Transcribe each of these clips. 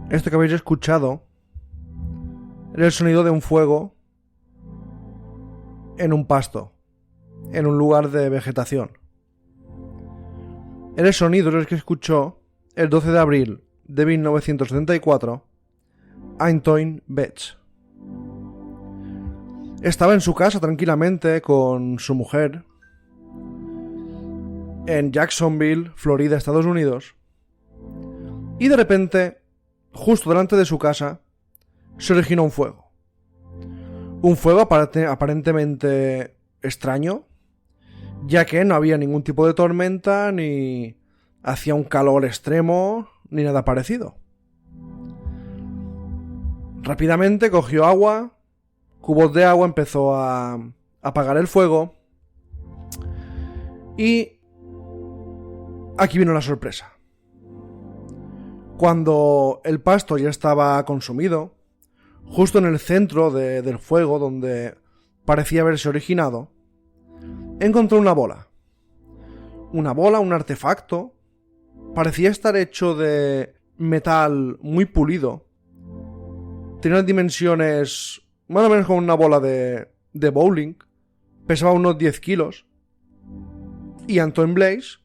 Esto que habéis escuchado era el sonido de un fuego en un pasto, en un lugar de vegetación. Era el sonido el que escuchó el 12 de abril de 1974 Antoine Betts. Estaba en su casa tranquilamente con su mujer en Jacksonville, Florida, Estados Unidos, y de repente, justo delante de su casa, se originó un fuego. Un fuego aparentemente extraño, ya que no había ningún tipo de tormenta, ni hacía un calor extremo, ni nada parecido. Rápidamente cogió agua, cubos de agua, empezó a apagar el fuego, y aquí vino la sorpresa. Cuando el pasto ya estaba consumido, justo en el centro del fuego, donde parecía haberse originado, encontró una bola. Una bola, un artefacto. Parecía estar hecho de metal muy pulido. Tenía dimensiones más o menos como una bola de bowling. Pesaba unos 10 kilos. Y Antoine Blaze,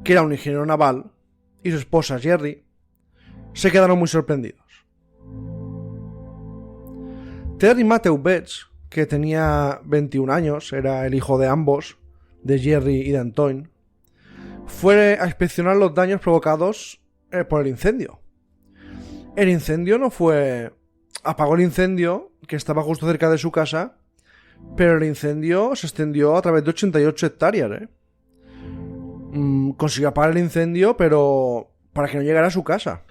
que era un ingeniero naval, y su esposa Jerry, se quedaron muy sorprendidos. Terry Matthew Betts, que tenía 21 años, era el hijo de ambos, de Jerry y de Antoine, fue a inspeccionar los daños provocados por el incendio. El incendio no fue... Apagó el incendio, que estaba justo cerca de su casa, pero el incendio se extendió a través de 88 hectáreas, consiguió apagar el incendio, pero para que no llegara a su casa.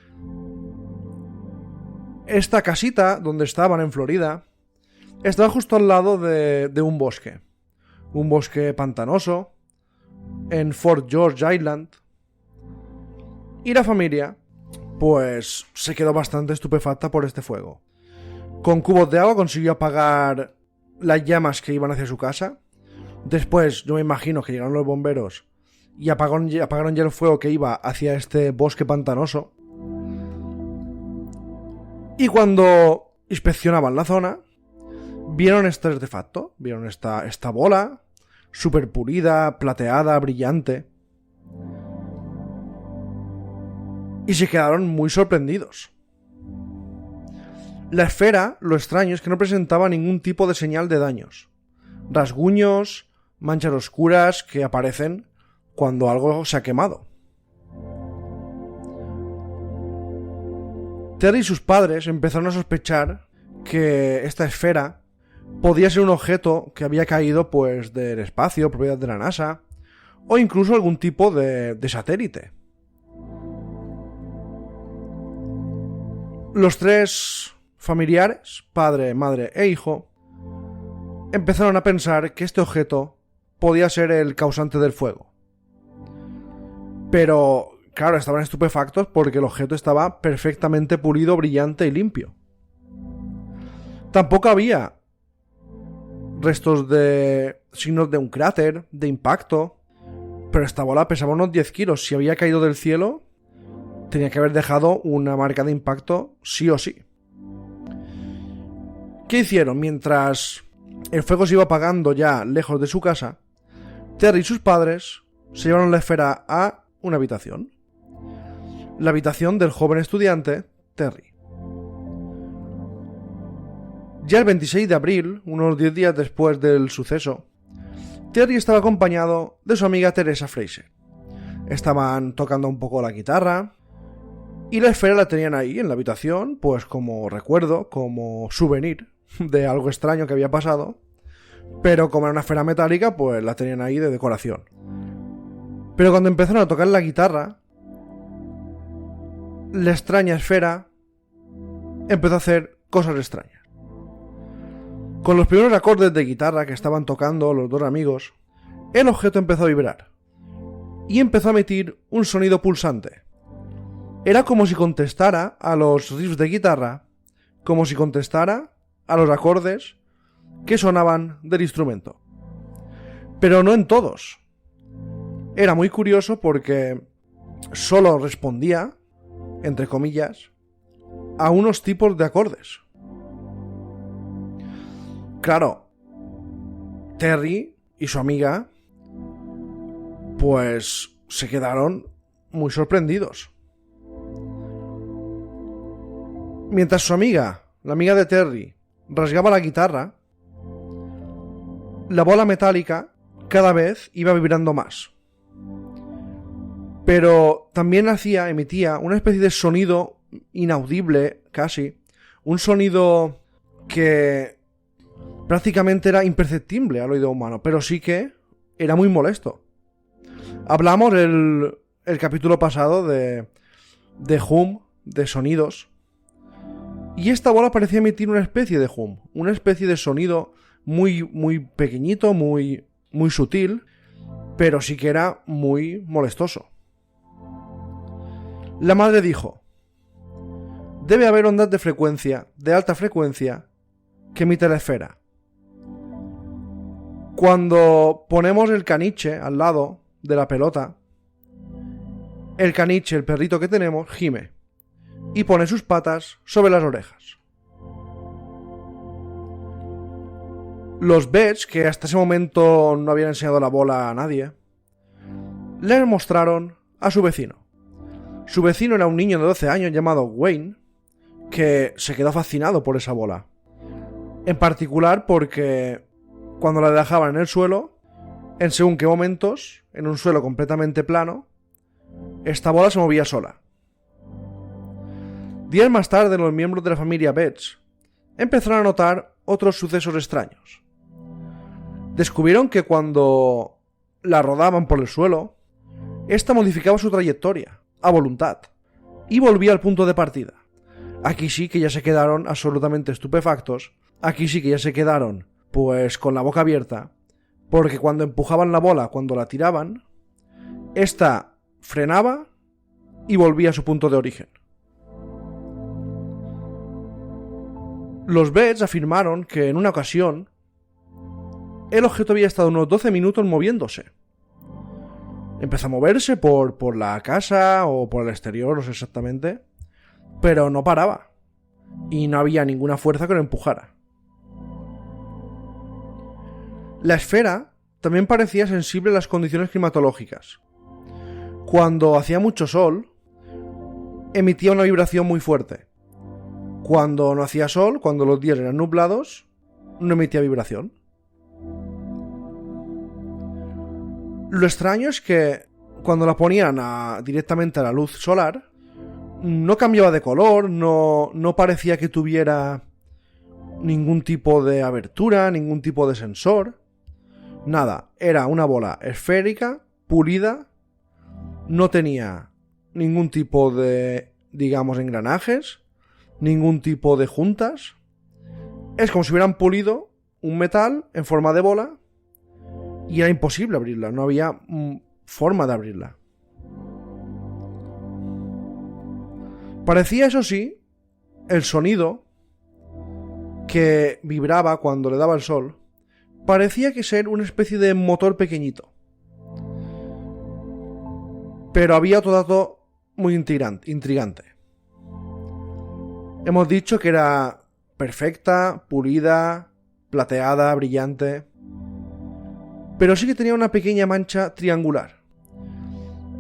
Esta casita, donde estaban en Florida, estaba justo al lado de un bosque. Un bosque pantanoso, en Fort George Island. Y la familia, pues, se quedó bastante estupefacta por este fuego. Con cubos de agua consiguió apagar las llamas que iban hacia su casa. Después, yo me imagino que llegaron los bomberos y apagaron ya el fuego que iba hacia este bosque pantanoso. Y cuando inspeccionaban la zona, vieron este artefacto, vieron esta bola súper pulida, plateada, brillante, y se quedaron muy sorprendidos. La esfera, lo extraño es que no presentaba ningún tipo de señal de daños, rasguños, manchas oscuras que aparecen cuando algo se ha quemado. Terry y sus padres empezaron a sospechar que esta esfera podía ser un objeto que había caído pues del espacio, propiedad de la NASA, o incluso algún tipo de satélite. Los tres familiares, padre, madre e hijo, empezaron a pensar que este objeto podía ser el causante del fuego. Pero claro, estaban estupefactos porque el objeto estaba perfectamente pulido, brillante y limpio. Tampoco había restos de signos de un cráter, de impacto, pero esta bola pesaba unos 10 kilos. Si había caído del cielo, tenía que haber dejado una marca de impacto sí o sí. ¿Qué hicieron? Mientras el fuego se iba apagando ya lejos de su casa, Terry y sus padres se llevaron la esfera a una habitación. La habitación del joven estudiante, Terry. Ya el 26 de abril, unos 10 días después del suceso, Terry estaba acompañado de su amiga Teresa Fraser. Estaban tocando un poco la guitarra y la esfera la tenían ahí en la habitación, pues como recuerdo, como souvenir de algo extraño que había pasado, pero como era una esfera metálica, pues la tenían ahí de decoración. Pero cuando empezaron a tocar la guitarra, la extraña esfera empezó a hacer cosas extrañas. Con los primeros acordes de guitarra que estaban tocando los dos amigos, el objeto empezó a vibrar y empezó a emitir un sonido pulsante. Era como si contestara a los riffs de guitarra, como si contestara a los acordes que sonaban del instrumento. Pero no en todos. Era muy curioso porque solo respondía, entre comillas, a unos tipos de acordes. Claro, Terry y su amiga pues se quedaron muy sorprendidos. Mientras su amiga, la amiga de Terry, rasgaba la guitarra, la bola metálica cada vez iba vibrando más. Pero también emitía una especie de sonido inaudible, casi, un sonido que prácticamente era imperceptible al oído humano, pero sí que era muy molesto. Hablamos el capítulo pasado de hum, de sonidos, y esta bola parecía emitir una especie de hum, una especie de sonido muy, muy pequeñito, muy, muy sutil, pero sí que era muy molestoso. La madre dijo: debe haber ondas de frecuencia, de alta frecuencia, que emite la esfera. Cuando ponemos el caniche al lado de la pelota, el caniche, el perrito que tenemos, gime y pone sus patas sobre las orejas. Los Betts, que hasta ese momento no habían enseñado la bola a nadie, le mostraron a su vecino. Su vecino era un niño de 12 años llamado Wayne, que se quedó fascinado por esa bola. En particular porque cuando la dejaban en el suelo, en según qué momentos, en un suelo completamente plano, esta bola se movía sola. Días más tarde, los miembros de la familia Betts empezaron a notar otros sucesos extraños. Descubrieron que cuando la rodaban por el suelo, esta modificaba su trayectoria, a voluntad, y volvía al punto de partida. Aquí sí que ya se quedaron absolutamente estupefactos, aquí sí que ya se quedaron, pues, con la boca abierta, porque cuando empujaban la bola, cuando la tiraban, esta frenaba y volvía a su punto de origen. Los Betts afirmaron que en una ocasión el objeto había estado unos 12 minutos moviéndose. Empezó a moverse por la casa o por el exterior, no sé exactamente, pero no paraba y no había ninguna fuerza que lo empujara. La esfera también parecía sensible a las condiciones climatológicas. Cuando hacía mucho sol, emitía una vibración muy fuerte. Cuando no hacía sol, cuando los días eran nublados, no emitía vibración. Lo extraño es que cuando la ponían directamente a la luz solar, no cambiaba de color, no parecía que tuviera ningún tipo de abertura, ningún tipo de sensor. Nada, era una bola esférica, pulida, no tenía ningún tipo de, digamos, engranajes, ningún tipo de juntas. Es como si hubieran pulido un metal en forma de bola y era imposible abrirla, no había forma de abrirla. Parecía, eso sí, el sonido que vibraba cuando le daba el sol, parecía que ser una especie de motor pequeñito. Pero había otro dato muy intrigante. Hemos dicho que era perfecta, pulida, plateada, brillante, pero sí que tenía una pequeña mancha triangular.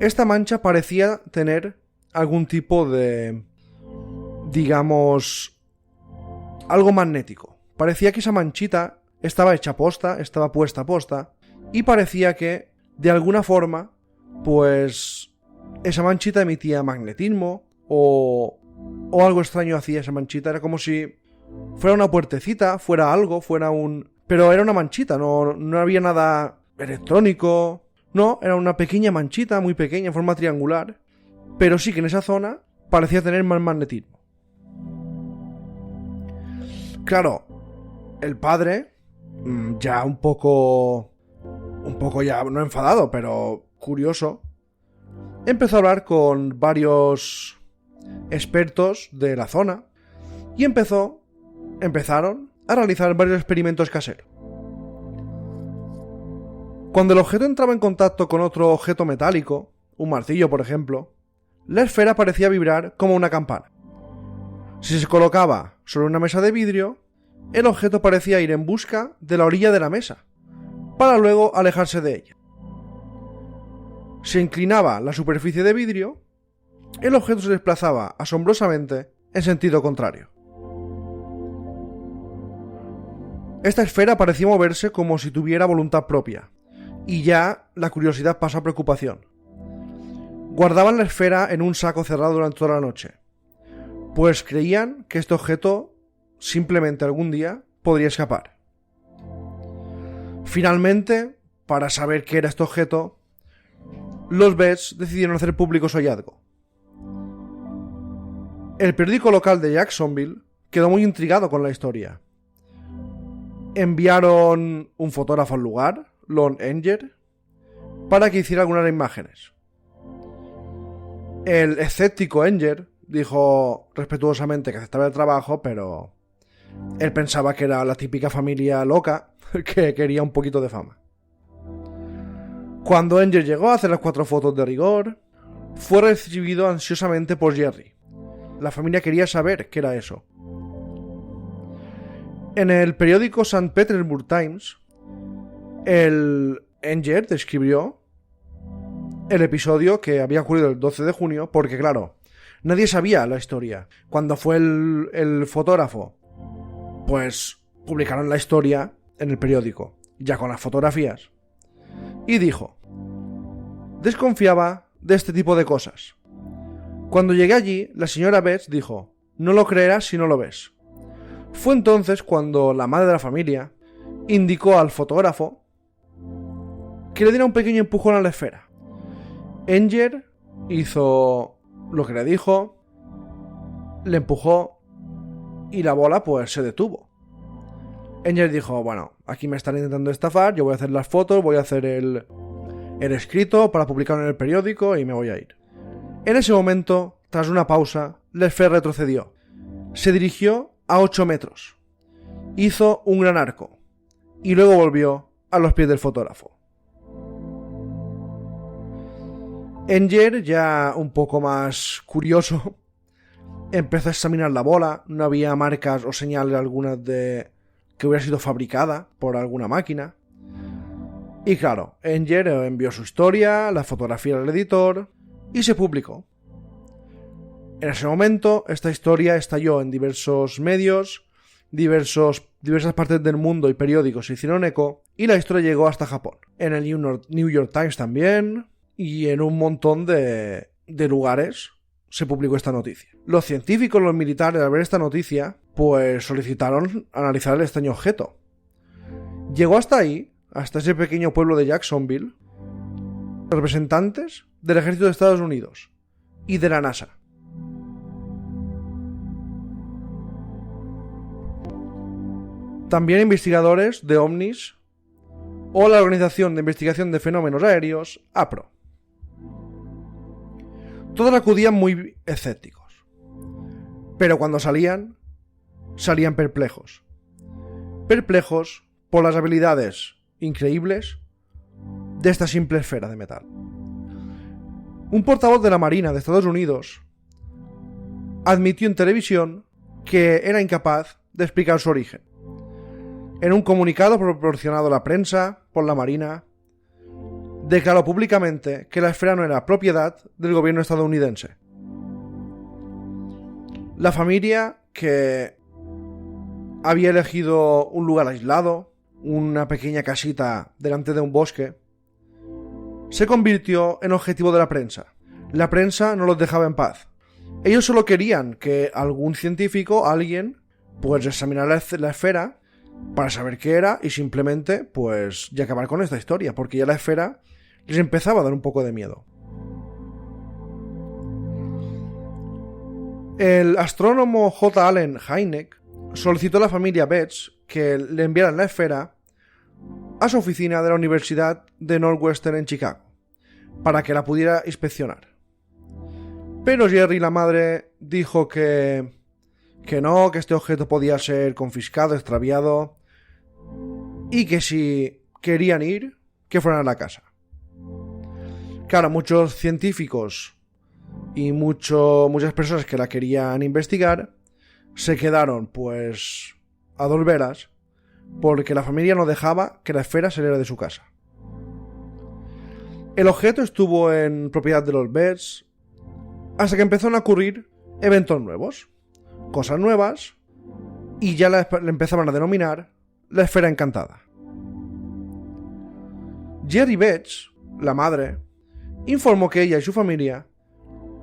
Esta mancha parecía tener algún tipo de, digamos, algo magnético. Parecía que esa manchita estaba hecha posta, estaba puesta a posta, y parecía que, de alguna forma, pues esa manchita emitía magnetismo o algo extraño hacía esa manchita. Era como si fuera una puertecita, fuera algo, fuera un... Pero era una manchita, no había nada electrónico. No, era una pequeña manchita, muy pequeña, en forma triangular. Pero sí que en esa zona parecía tener más magnetismo. Claro, el padre, ya un poco ya, no enfadado, pero curioso, empezó a hablar con varios expertos de la zona y empezaron a realizar varios experimentos caseros. Cuando el objeto entraba en contacto con otro objeto metálico, un martillo por ejemplo, la esfera parecía vibrar como una campana. Si se colocaba sobre una mesa de vidrio, el objeto parecía ir en busca de la orilla de la mesa, para luego alejarse de ella. Se inclinaba la superficie de vidrio, el objeto se desplazaba asombrosamente en sentido contrario. Esta esfera parecía moverse como si tuviera voluntad propia, y ya la curiosidad pasó a preocupación. Guardaban la esfera en un saco cerrado durante toda la noche, pues creían que este objeto simplemente algún día podría escapar. Finalmente, para saber qué era este objeto, los Betts decidieron hacer público su hallazgo. El periódico local de Jacksonville quedó muy intrigado con la historia. Enviaron un fotógrafo al lugar, Lon Enger, para que hiciera algunas imágenes. El escéptico Enger dijo respetuosamente que aceptaba el trabajo, pero él pensaba que era la típica familia loca que quería un poquito de fama. Cuando Enger llegó a hacer las 4 fotos de rigor, fue recibido ansiosamente por Jerry. La familia quería saber qué era eso. En el periódico St. Petersburg Times, el Enger describió el episodio que había ocurrido el 12 de junio, porque claro, nadie sabía la historia. Cuando fue el fotógrafo, pues publicaron la historia en el periódico, ya con las fotografías. Y dijo: desconfiaba de este tipo de cosas. Cuando llegué allí, la señora Betts dijo: no lo creerás si no lo ves. Fue entonces cuando la madre de la familia indicó al fotógrafo que le diera un pequeño empujón a la esfera. Enger hizo lo que le dijo, le empujó y la bola pues se detuvo. Enger dijo: bueno, aquí me están intentando estafar, yo voy a hacer las fotos, voy a hacer el escrito para publicarlo en el periódico y me voy a ir. En ese momento, tras una pausa, la esfera retrocedió. Se dirigió a 8 metros. Hizo un gran arco y luego volvió a los pies del fotógrafo. Enger, ya un poco más curioso, empezó a examinar la bola. No había marcas o señales algunas de que hubiera sido fabricada por alguna máquina. Y claro, Enger envió su historia, la fotografía al editor y se publicó. En ese momento, esta historia estalló en diversos medios, diversas partes del mundo y periódicos se hicieron eco, y la historia llegó hasta Japón. En el New York Times también, y en un montón de lugares se publicó esta noticia. Los científicos y los militares, al ver esta noticia, pues solicitaron analizar el extraño objeto. Llegó hasta ahí, hasta ese pequeño pueblo de Jacksonville, representantes del ejército de Estados Unidos y de la NASA. También investigadores de ovnis o la Organización de Investigación de Fenómenos Aéreos, APRO. Todos acudían muy escépticos, pero cuando salían perplejos. Perplejos por las habilidades increíbles de esta simple esfera de metal. Un portavoz de la Marina de Estados Unidos admitió en televisión que era incapaz de explicar su origen. En un comunicado proporcionado a la prensa por la Marina, declaró públicamente que la esfera no era propiedad del gobierno estadounidense. La familia, que había elegido un lugar aislado, una pequeña casita delante de un bosque, se convirtió en objetivo de la prensa. La prensa no los dejaba en paz. Ellos solo querían que algún científico, alguien, pues examinara la esfera para saber qué era y simplemente, pues, ya acabar con esta historia, porque ya la esfera les empezaba a dar un poco de miedo. El astrónomo J. Allen Hynek solicitó a la familia Betts que le enviaran la esfera a su oficina de la Universidad de Northwestern en Chicago, para que la pudiera inspeccionar. Pero Jerry, la madre, dijo que no, que este objeto podía ser confiscado, extraviado, y que si querían ir, que fueran a la casa. Claro, muchos científicos y muchas personas que la querían investigar se quedaron pues a dos veras porque la familia no dejaba que la esfera saliera de su casa. El objeto estuvo en propiedad de los Betts hasta que empezaron a ocurrir eventos nuevos, cosas nuevas, y ya la empezaban a denominar la esfera encantada. Jerry Betts, la madre, informó que ella y su familia,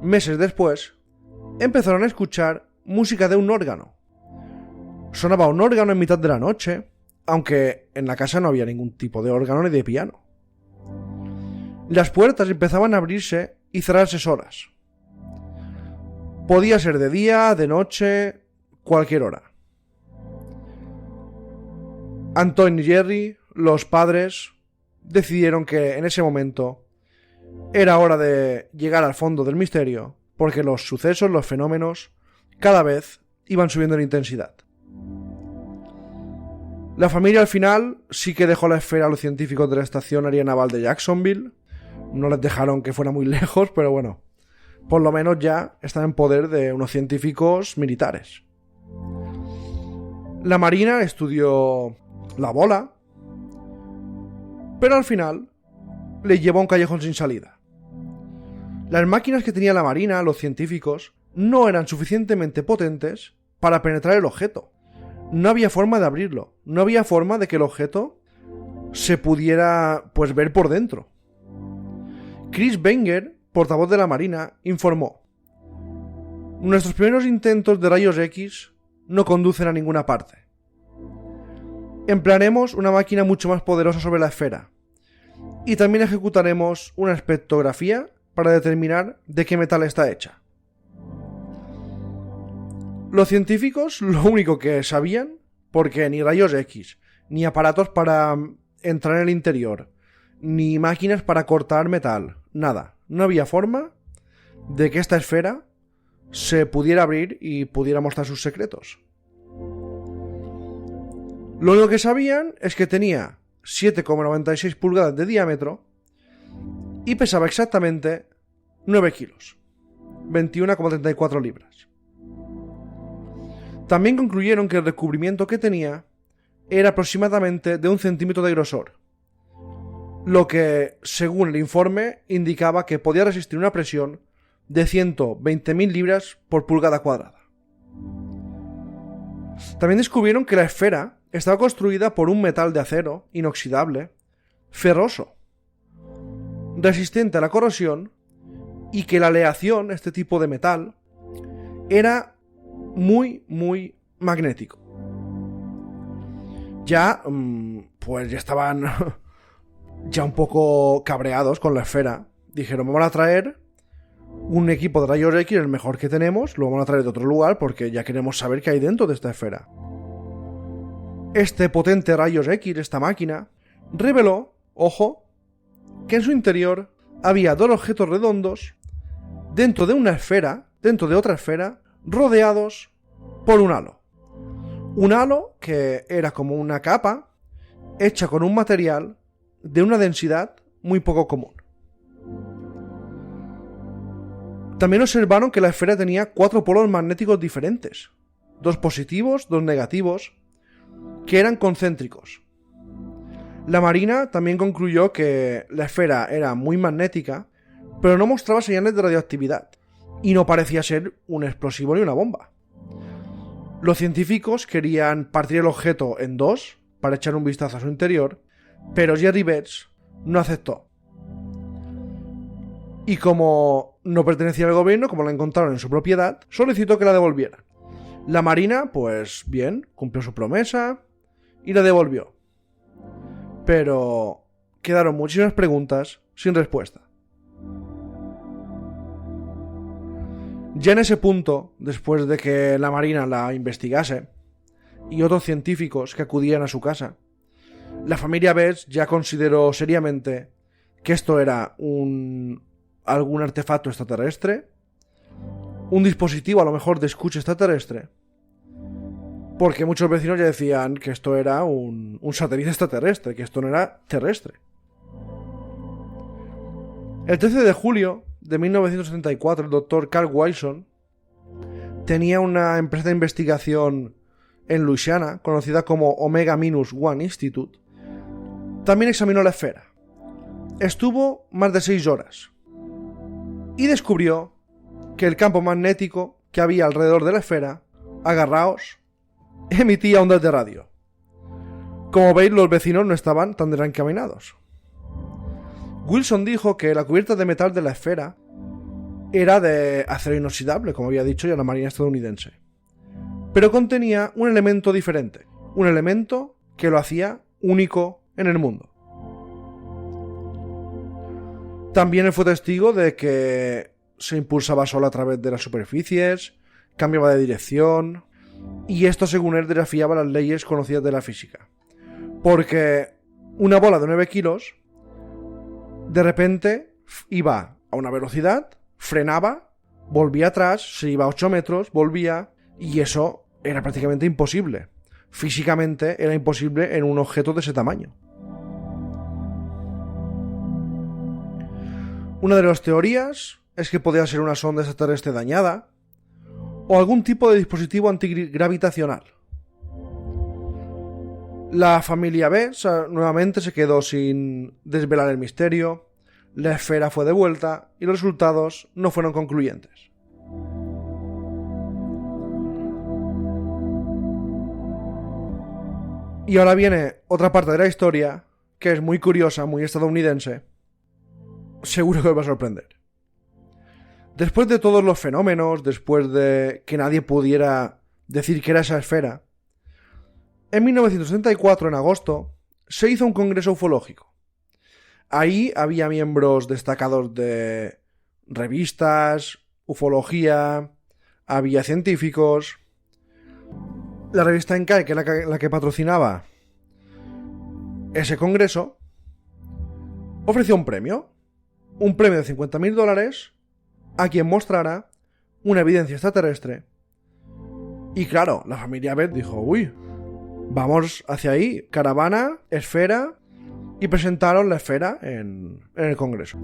meses después, empezaron a escuchar música de un órgano. Sonaba un órgano en mitad de la noche, aunque en la casa no había ningún tipo de órgano ni de piano. Las puertas empezaban a abrirse y cerrarse solas. Podía ser de día, de noche, cualquier hora. Antoine y Jerry, los padres, decidieron que en ese momento era hora de llegar al fondo del misterio, porque los sucesos, los fenómenos, cada vez iban subiendo en intensidad. La familia al final sí que dejó la esfera a los científicos de la Estación Aérea Naval de Jacksonville. No les dejaron que fuera muy lejos, pero bueno, por lo menos ya están en poder de unos científicos militares. La Marina estudió la bola, pero al final le llevó a un callejón sin salida. Las máquinas que tenía la Marina, los científicos, no eran suficientemente potentes para penetrar el objeto. No había forma de abrirlo, no había forma de que el objeto se pudiera pues ver por dentro. Chris Wenger, portavoz de la Marina, informó: nuestros primeros intentos de rayos X no conducen a ninguna parte. Emplearemos una máquina mucho más poderosa sobre la esfera y también ejecutaremos una espectrografía para determinar de qué metal está hecha. Los científicos lo único que sabían, porque ni rayos X, ni aparatos para entrar en el interior, ni máquinas para cortar metal, nada. No había forma de que esta esfera se pudiera abrir y pudiera mostrar sus secretos. Lo único que sabían es que tenía 7,96 pulgadas de diámetro y pesaba exactamente 9 kilos, 21,34 libras. También concluyeron que el recubrimiento que tenía era aproximadamente de 1 centímetro de grosor, lo que, según el informe, indicaba que podía resistir una presión de 120.000 libras por pulgada cuadrada. También descubrieron que la esfera estaba construida por un metal de acero inoxidable, ferroso, resistente a la corrosión, y que la aleación, este tipo de metal, era muy, muy magnético. Ya, pues ya estaban ya un poco cabreados con la esfera. Dijeron, vamos a traer un equipo de rayos X, el mejor que tenemos, lo vamos a traer de otro lugar porque ya queremos saber qué hay dentro de esta esfera. Este potente rayos X, esta máquina, reveló, ojo, que en su interior había dos objetos redondos dentro de una esfera, dentro de otra esfera, rodeados por un halo. Un halo que era como una capa hecha con un material de una densidad muy poco común. También observaron que la esfera tenía 4 polos magnéticos diferentes, 2 positivos, 2 negativos, que eran concéntricos. La Marina también concluyó que la esfera era muy magnética, pero no mostraba señales de radioactividad, y no parecía ser un explosivo ni una bomba. Los científicos querían partir el objeto en 2 para echar un vistazo a su interior, pero Jerry Betts no aceptó. Y como no pertenecía al gobierno, como la encontraron en su propiedad, solicitó que la devolvieran. La Marina, pues bien, cumplió su promesa y la devolvió. Pero quedaron muchísimas preguntas sin respuesta. Ya en ese punto, después de que la Marina la investigase y otros científicos que acudían a su casa, la familia Betts ya consideró seriamente que esto era algún artefacto extraterrestre, un dispositivo a lo mejor de escucha extraterrestre, porque muchos vecinos ya decían que esto era un satélite extraterrestre, que esto no era terrestre. El 13 de julio de 1974, el doctor Carl Wilson tenía una empresa de investigación en Luisiana, conocida como Omega-1 Institute, también examinó la esfera. Estuvo más de 6 horas y descubrió que el campo magnético que había alrededor de la esfera, agarraos, emitía ondas de radio. Como veis, los vecinos no estaban tan desencaminados. Wilson dijo que la cubierta de metal de la esfera era de acero inoxidable, como había dicho ya la Marina estadounidense, pero contenía un elemento diferente, un elemento que lo hacía único en el mundo. También él fue testigo de que se impulsaba solo a través de las superficies, cambiaba de dirección, y esto, según él, desafiaba las leyes conocidas de la física. Porque una bola de 9 kilos de repente iba a una velocidad, frenaba, volvía atrás, se iba a 8 metros, volvía, y eso era prácticamente imposible. Físicamente era imposible en un objeto de ese tamaño. Una de las teorías es que podía ser una sonda extraterrestre dañada o algún tipo de dispositivo antigravitacional. La familia B nuevamente se quedó sin desvelar el misterio, la esfera fue devuelta y los resultados no fueron concluyentes. Y ahora viene otra parte de la historia que es muy curiosa, muy estadounidense. Seguro que os va a sorprender. Después de todos los fenómenos, después de que nadie pudiera decir que era esa esfera, en 1964, en agosto, se hizo un congreso ufológico. Ahí había miembros destacados de revistas, ufología, había científicos. La revista Enkai, que era la que patrocinaba ese congreso, ofreció un premio de $50.000 a quien mostrara una evidencia extraterrestre. Y claro, la familia Beth dijo, uy, vamos hacia ahí, caravana, esfera, y presentaron la esfera en el congreso.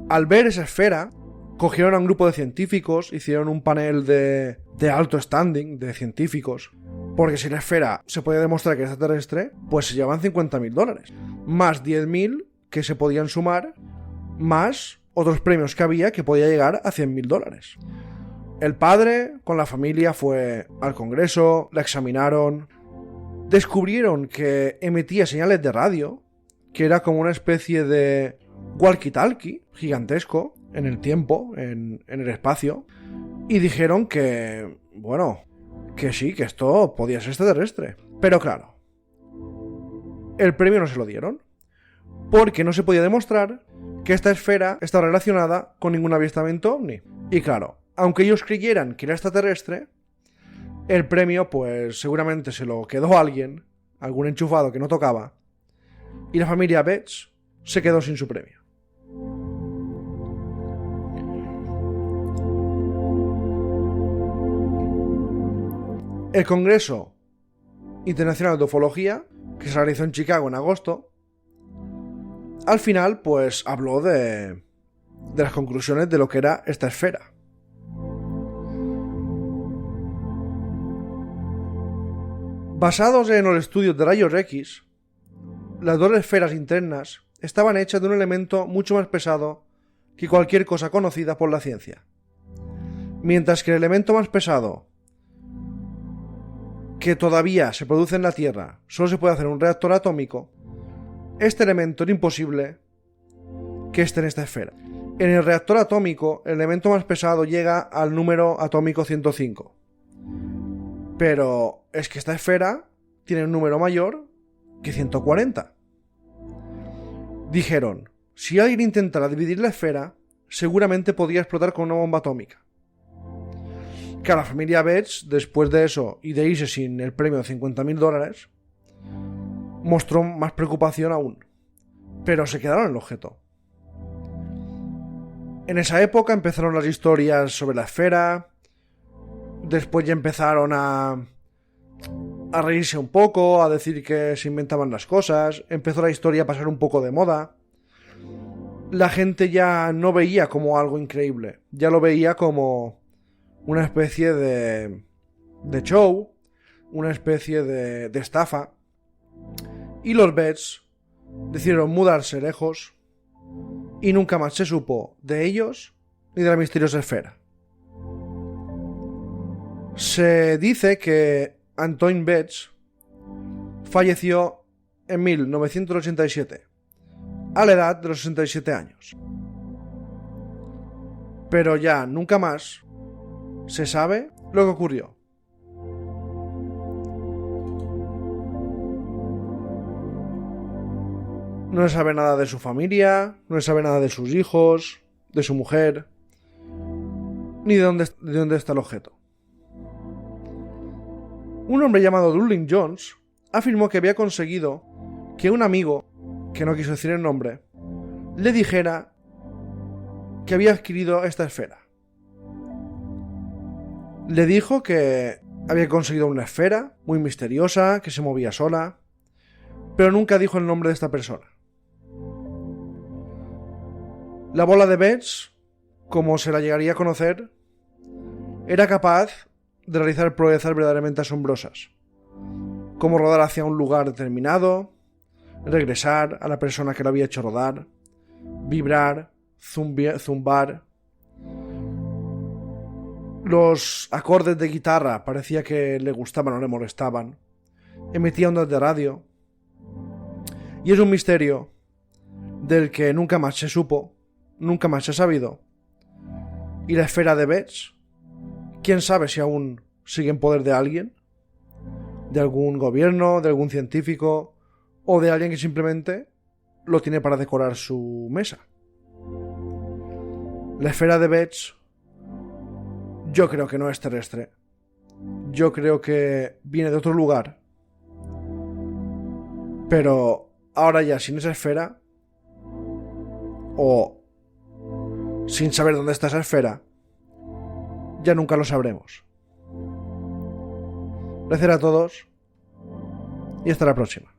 Al ver esa esfera, cogieron a un grupo de científicos, hicieron un panel de alto standing de científicos, porque si la esfera se podía demostrar que era extraterrestre, pues se llevaban $50.000, más 10.000 que se podían sumar, más otros premios que había que podía llegar a $100.000. El padre con la familia fue al congreso, la examinaron, descubrieron que emitía señales de radio, que era como una especie de walkie-talkie gigantesco en el tiempo, en el espacio, y dijeron que, bueno, que sí, que esto podía ser extraterrestre. Pero claro, el premio no se lo dieron, porque no se podía demostrar que esta esfera estaba relacionada con ningún avistamiento ovni. Y claro, aunque ellos creyeran que era extraterrestre, el premio pues seguramente se lo quedó alguien, algún enchufado que no tocaba, y la familia Betts se quedó sin su premio. El Congreso Internacional de Ufología, que se realizó en Chicago en agosto, al final pues habló de las conclusiones de lo que era esta esfera. Basados en los estudios de rayos X, las dos esferas internas estaban hechas de un elemento mucho más pesado que cualquier cosa conocida por la ciencia. Mientras que el elemento más pesado que todavía se produce en la Tierra solo se puede hacer en un reactor atómico, este elemento era imposible que esté en esta esfera. En el reactor atómico, el elemento más pesado llega al número atómico 105. Pero es que esta esfera tiene un número mayor que 140. Dijeron, si alguien intentara dividir la esfera, seguramente podría explotar con una bomba atómica. Que a la familia Betts, después de eso y de irse sin el premio de $50.000, mostró más preocupación aún. Pero se quedaron en el objeto. En esa época empezaron las historias sobre la esfera. Después ya empezaron a reírse un poco, a decir que se inventaban las cosas. Empezó la historia a pasar un poco de moda. la gente ya no veía como algo increíble, ya lo veía como una especie de show, una especie de estafa, y los Betts decidieron mudarse lejos y nunca más se supo de ellos ni de la misteriosa esfera. Se dice que Antoine Betts falleció en 1987, a la edad de los 67 años. Pero ya nunca más se sabe lo que ocurrió. No se sabe nada de su familia, no se sabe nada de sus hijos, de su mujer, ni de dónde está el objeto. Un hombre llamado Llewellyn Jones afirmó que había conseguido que un amigo, que no quiso decir el nombre, le dijera que había adquirido esta esfera. Le dijo que había conseguido una esfera muy misteriosa, que se movía sola, pero nunca dijo el nombre de esta persona. La bola de Betts, como se la llegaría a conocer, era capaz de realizar proezas verdaderamente asombrosas, como rodar hacia un lugar determinado, regresar a la persona que lo había hecho rodar, vibrar, zumbar. Los acordes de guitarra parecía que le gustaban o le molestaban, emitía ondas de radio, y es un misterio del que nunca más se supo, nunca más se ha sabido. Y la esfera de Betts, quién sabe si aún sigue en poder de alguien, de algún gobierno, de algún científico, o de alguien que simplemente lo tiene para decorar su mesa. La esfera de Betts, yo creo que no es terrestre. Yo creo que viene de otro lugar. Pero ahora ya sin esa esfera, o sin saber dónde está esa esfera, ya nunca lo sabremos. Gracias a todos y hasta la próxima.